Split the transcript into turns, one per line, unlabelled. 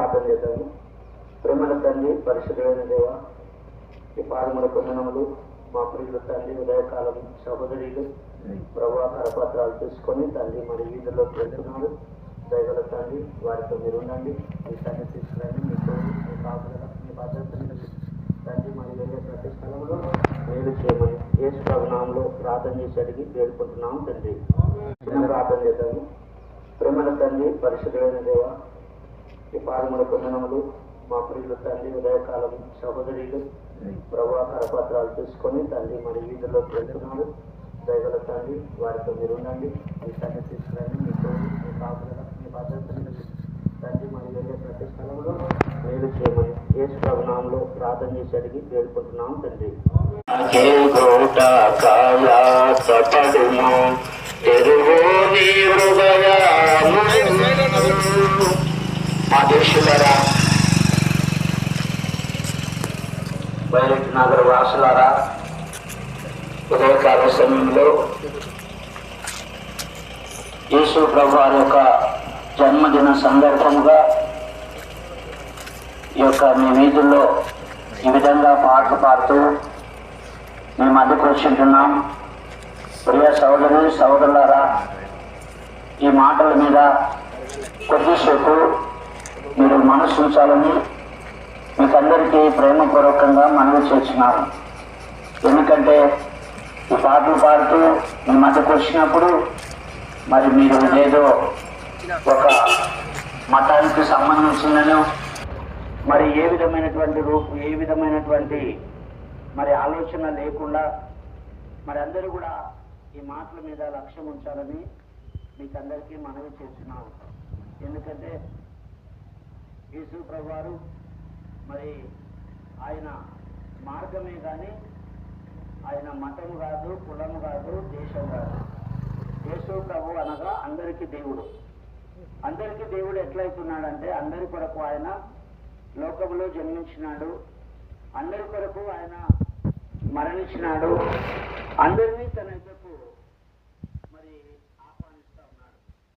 ప్రార్థన చేద్దాము. ప్రేమల తండ్రి, పరిశుద్ధమైన దేవ, ఈ పాదముల పొందనములు మా ప్రియులు తండ్రి, ఉదయకాలం సహోదరులు ప్రభువా కరపత్రాలు తీసుకొని తండ్రి మరి వీధుల్లోకి వెళ్తున్నారు. దయగల తండ్రి, వారితో మీరు ఉండండి, మీ తండ్రి తీసుకురండి, మీ తోడు, మీ కాపుదల, మీ భద్రతను తండ్రి మరి వెళ్ళే ప్రతి స్థలంలో మేలు చేయమని యేసు ప్రభు నామములో ప్రార్థన చేసి అడిగి వేడుకుంటున్నాము తండ్రి. ప్రార్థన చేద్దాము. ప్రేమల తండ్రి, పరిశుద్ధమైన దేవ, ఈ పాదముల పొందనములు మా ప్రియులు తండ్రి, ఉదయకాలం సహోదరులు ప్రభువా కరపత్రాలు తీసుకొని తండ్రి మరి వీధుల్లోకి వెళ్తున్నారు. దయగల తండ్రి, వారితో మీరు ఉండండి, మీ తండ్రి తీసుకురండి, మీ తోడు, మీ కాపుదల, మీ భద్రతను తండ్రి మరి వెళ్ళే ప్రతి స్థలంలో మేలు చేయమని యేసు ప్రభు నామములో ప్రార్థన చేసి అడిగి వేడుకుంటున్నాము తండ్రి. మా దేశులారా, బయలుటి నగర వాసులారా, ఉదయకాల సమయంలో యేసు ప్రభు వారి యొక్క జన్మదిన సందర్భంగా ఈ యొక్క మీ వీధుల్లో ఈ విధంగా పాటలు పాడుతూ మీ మధ్యకు వచ్చింటున్నాం. ప్రియ సహోదరి సహోదరులారా, ఈ మాటల మీద కొద్దిసేపు మీరు మనసు ఉంచాలని మీకందరికీ ప్రేమపూర్వకంగా మనవి చేస్తున్నాను. ఎందుకంటే ఈ పాటలు పాడుతూ మీ మధ్యకు వచ్చినప్పుడు మరి మీరు ఏదో ఒక మతానికి సంబంధించిందనో మరి ఏ విధమైనటువంటి మరి ఆలోచన లేకుండా మరి అందరూ కూడా ఈ మాటల మీద లక్ష్యం ఉంచాలని మీకు అందరికీ మనవి చేస్తున్నాను. ఎందుకంటే యేసు ప్రభు వారు మరి ఆయన మార్గమే కానీ ఆయన మతము కాదు, కులము కాదు, దేశం కాదు. యేసు ప్రభు అనగా అందరికీ దేవుడు. అందరికీ దేవుడు ఎట్లయితున్నాడంటే అందరి కొరకు ఆయన లోకములో జన్మించినాడు, అందరి కొరకు ఆయన మరణించినాడు, అందరినీ